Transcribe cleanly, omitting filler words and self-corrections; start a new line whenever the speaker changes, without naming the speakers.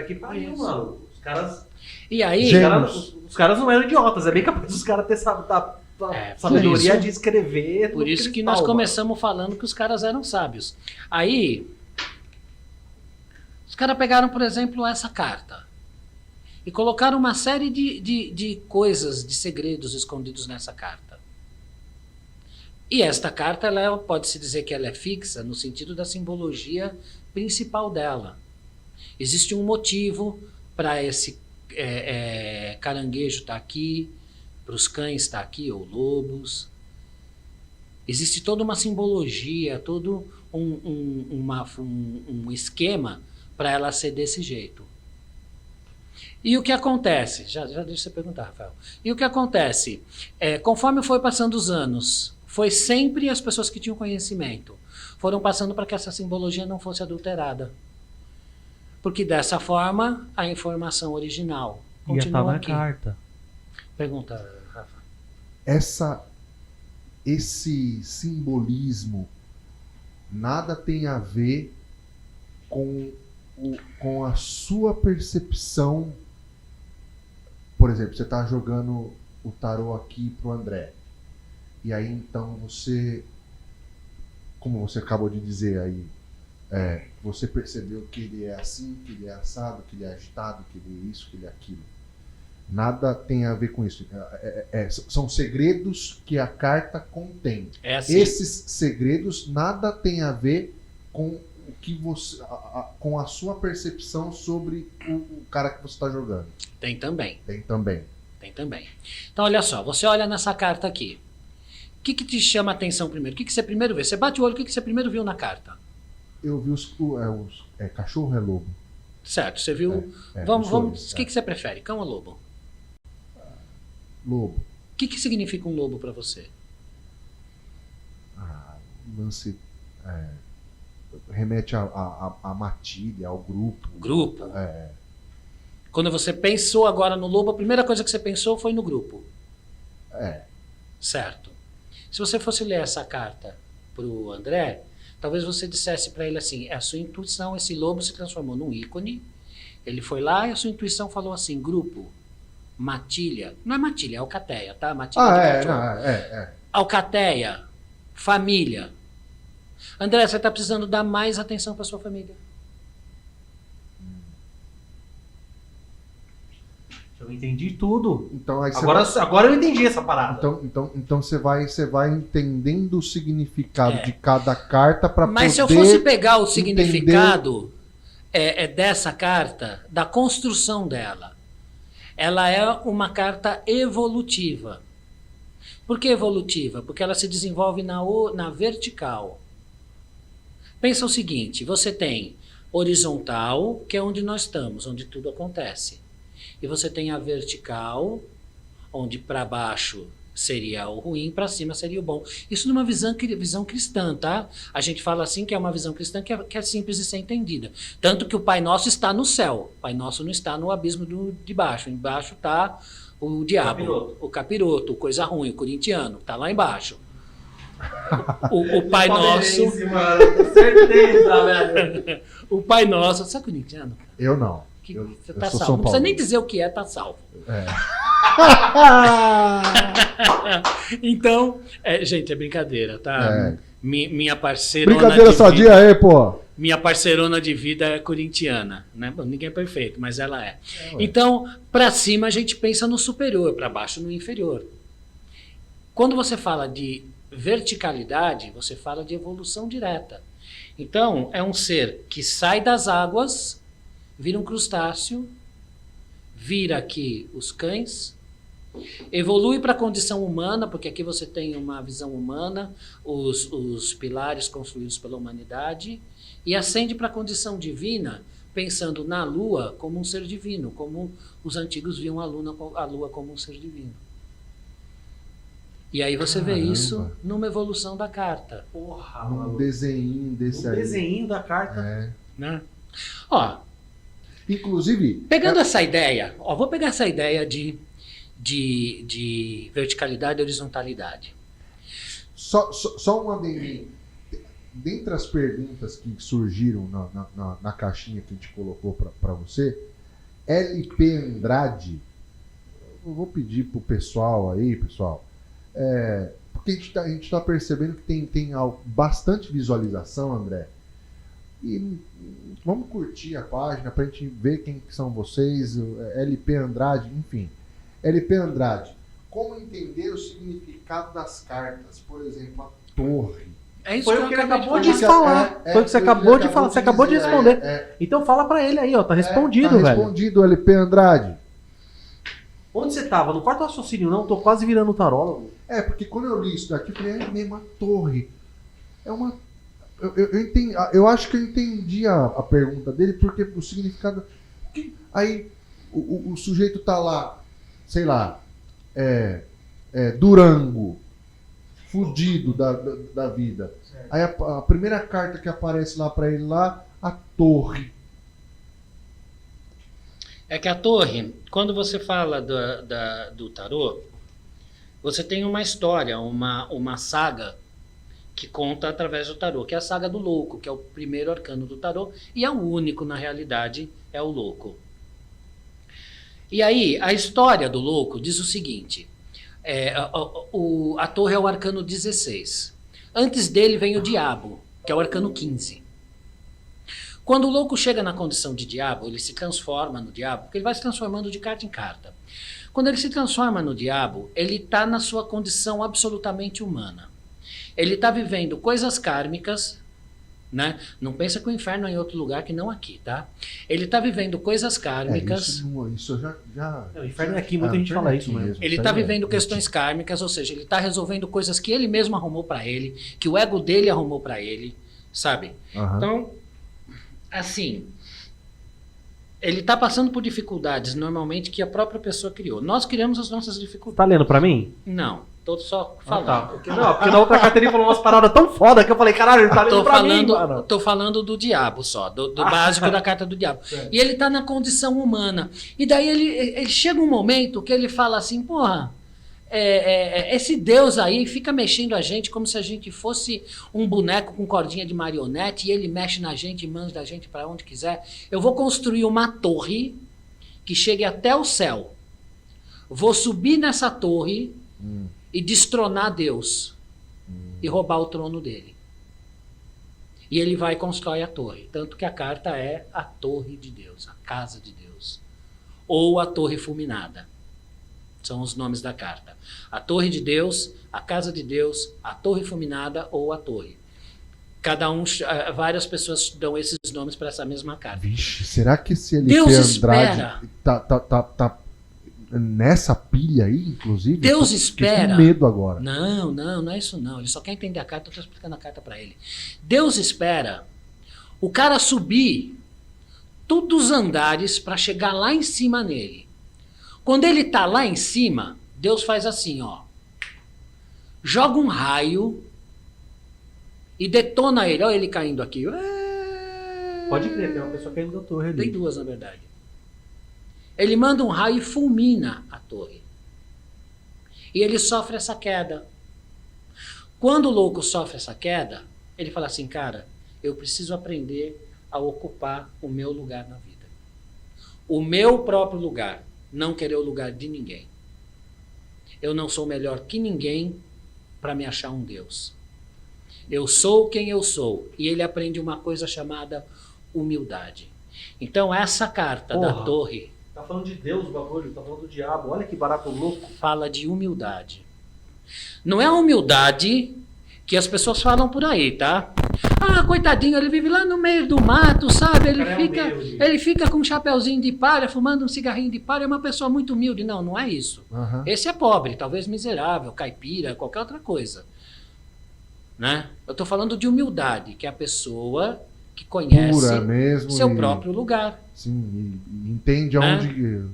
Puta que pariu, mano. Os caras.
E aí,
Os caras não eram idiotas. É bem capaz dos caras ter sabedoria de escrever.
Por isso que nós começamos falando que os caras eram sábios. Aí, os caras pegaram, por exemplo, essa carta e colocaram uma série de coisas, de segredos escondidos nessa carta. E esta carta, pode-se dizer que ela é fixa no sentido da simbologia principal dela. Existe um motivo para esse caranguejo estar aqui, para os cães estar aqui, ou lobos. Existe toda uma simbologia, todo um esquema para ela ser desse jeito. E o que acontece? Já deixa eu perguntar, Rafael. E o que acontece? Conforme foi passando os anos, foi sempre as pessoas que tinham conhecimento foram passando para que essa simbologia não fosse adulterada. Porque dessa forma, a informação original continua aqui.
Na carta.
Pergunta, Rafa.
Esse simbolismo nada tem a ver com a sua percepção. Por exemplo, você está jogando o tarô aqui pro André. E aí então você, como você acabou de dizer aí, você percebeu que ele é assim, que ele é assado, que ele é agitado, que ele é isso, que ele é aquilo. Nada tem a ver com isso. São segredos que a carta contém.
Assim.
Esses segredos nada tem a ver com o que você, com a sua percepção sobre o cara que você está jogando.
Tem também.
Tem também.
Tem também. Então, olha só, você olha nessa carta aqui. O que te chama a atenção primeiro? O que você primeiro vê? Você bate o olho, o que você primeiro viu na carta?
Eu vi cachorro é lobo.
Certo, você viu... vamos. O que você prefere, cão ou lobo?
Lobo.
O que significa um lobo para você?
Lance... remete à matilha, ao grupo.
Grupo? Quando você pensou agora no lobo, a primeira coisa que você pensou foi no grupo. Certo. Se você fosse ler essa carta pro André, talvez você dissesse para ele assim, a sua intuição, esse lobo se transformou num ícone, ele foi lá e a sua intuição falou assim, grupo, matilha, não é matilha, é alcateia, tá? Matilha de cachorro. Alcateia, família. André, você está precisando dar mais atenção para sua família.
Eu entendi tudo.
Então, aí
agora eu entendi essa parada.
Então você vai entendendo o significado de cada carta para poder...
Mas se eu fosse pegar o significado dessa carta, da construção dela, ela é uma carta evolutiva. Por que evolutiva? Porque ela se desenvolve na vertical. Pensa o seguinte, você tem horizontal, que é onde nós estamos, onde tudo acontece. E você tem a vertical, onde para baixo seria o ruim, para cima seria o bom. Isso numa visão cristã, tá? A gente fala assim que é uma visão cristã que é simples de ser entendida. Tanto que o Pai Nosso está no céu. O Pai Nosso não está no abismo de baixo. Embaixo está o diabo, o capiroto, coisa ruim, o corintiano. Está lá embaixo. O Pai Nosso...
Mano, com certeza, velho.
O Pai Nosso... Você é corintiano?
Eu não.
Você tá salvo. Não precisa nem dizer o que tá salvo. Então, gente, é brincadeira, tá? Minha parceirona
brincadeira sadia aí, pô.
Minha parceirona de vida é corintiana, né? Bom, ninguém é perfeito, mas ela é. Então, para cima a gente pensa no superior, para baixo no inferior. Quando você fala de verticalidade, você fala de evolução direta. Então, é um ser que sai das águas, vira um crustáceo, vira aqui os cães, evolui para a condição humana, porque aqui você tem uma visão humana, os pilares construídos pela humanidade, e ascende para a condição divina, pensando na Lua como um ser divino, como os antigos viam a Lua como um ser divino. E aí você vê isso numa evolução da carta.
Porra,
num desenho desse aí.
Desenho da carta.
Né? Ó,
inclusive...
Pegando essa ideia, vou pegar essa ideia de verticalidade e horizontalidade.
Só uma dentre as perguntas que surgiram na caixinha que a gente colocou para você, LP Andrade. Eu vou pedir pro pessoal aí, pessoal, porque a gente tá percebendo que tem bastante visualização, André. E vamos curtir a página pra gente ver quem que são vocês, LP Andrade, enfim. LP Andrade, como entender o significado das cartas? Por exemplo, a torre.
É isso
Foi
que
o que
eu
ele
acabei
acabou
de
de
falar.
falar. Foi o que você acabou de falar. Você acabou de
dizer,
responder. Então fala pra ele aí, ó. Tá respondido,
tá
velho.
respondido, LP Andrade.
Onde você tava? Não corta o raciocínio, não. Tô quase virando tarólogo.
Porque quando eu li isso daqui, eu falei, é mesmo uma torre. É uma. Eu entendi, eu acho que eu entendi a pergunta dele, porque o significado. Aí o sujeito tá lá, sei lá, Durango, fudido da vida. Certo. Aí a primeira carta que aparece lá pra ele lá, a torre.
É que a torre, quando você fala do tarô, você tem uma história, uma saga que conta através do tarô, que é a saga do louco, que é o primeiro arcano do tarô, e é o único, na realidade, é o louco. E aí, a história do louco diz o seguinte, a torre é o arcano 16. Antes dele vem o diabo, que é o arcano 15. Quando o louco chega na condição de diabo, ele se transforma no diabo, porque ele vai se transformando de carta em carta. Quando ele se transforma no diabo, ele está na sua condição absolutamente humana. Ele está vivendo coisas kármicas, né? Não pensa que o inferno é em outro lugar que não aqui, tá? Ele está vivendo coisas kármicas.
Isso já
O inferno é aqui, muita gente fala isso mesmo.
Ele está vivendo questões kármicas, ou seja, ele está resolvendo coisas que ele mesmo arrumou para ele, que o ego dele arrumou para ele, sabe?
Uhum.
Então, assim, ele está passando por dificuldades, normalmente, que a própria pessoa criou. Nós criamos as nossas dificuldades.
Tá lendo pra mim?
Não, tô só falando.
Tá. Porque na outra carta ele falou umas paradas tão foda que eu falei, caralho, ele tá lendo pra mim, mano.
Tô falando do diabo só, do básico da carta do diabo. E ele tá na condição humana. E daí ele chega um momento que ele fala assim, porra, esse Deus aí fica mexendo a gente como se a gente fosse um boneco com cordinha de marionete, e ele mexe na gente e manda a gente para onde quiser. Eu vou construir uma torre que chegue até o céu. Vou subir nessa torre e destronar Deus e roubar o trono dele. E ele vai e constrói a torre. Tanto que a carta é a torre de Deus, a casa de Deus. Ou a torre fulminada. São os nomes da carta. A torre de Deus, a casa de Deus, a torre fulminada ou a torre. Várias pessoas dão esses nomes para essa mesma carta.
Vixe, será que esse LP
Deus
Andrade tá nessa pilha aí, inclusive?
Deus espera.
Com medo agora.
Não é isso não. Ele só quer entender a carta, eu estou explicando a carta para ele. Deus espera o cara subir todos os andares para chegar lá em cima nele. Quando ele tá lá em cima, Deus faz assim, ó. Joga um raio e detona ele. Olha ele caindo aqui.
Pode crer, tem uma pessoa caindo da torre ali.
Tem duas, na verdade. Ele manda um raio e fulmina a torre. E ele sofre essa queda. Quando o louco sofre essa queda, ele fala assim, cara, eu preciso aprender a ocupar o meu lugar na vida. O meu próprio lugar. Não querer o lugar de ninguém. Eu não sou melhor que ninguém para me achar um Deus. Eu sou quem eu sou. E ele aprende uma coisa chamada humildade. Então essa carta da torre...
Tá falando de Deus o bagulho, tá falando do diabo. Olha que barato louco.
Fala de humildade. Não é a humildade que as pessoas falam por aí, tá? Ah, coitadinho, ele vive lá no meio do mato, sabe? Ele fica com um chapeuzinho de palha, fumando um cigarrinho de palha, é uma pessoa muito humilde. Não, não é isso.
Uhum.
Esse é pobre, talvez miserável, caipira, qualquer outra coisa. Né? Eu estou falando de humildade, que é a pessoa que conhece
mesmo
seu próprio lugar.
Sim, e entende aonde...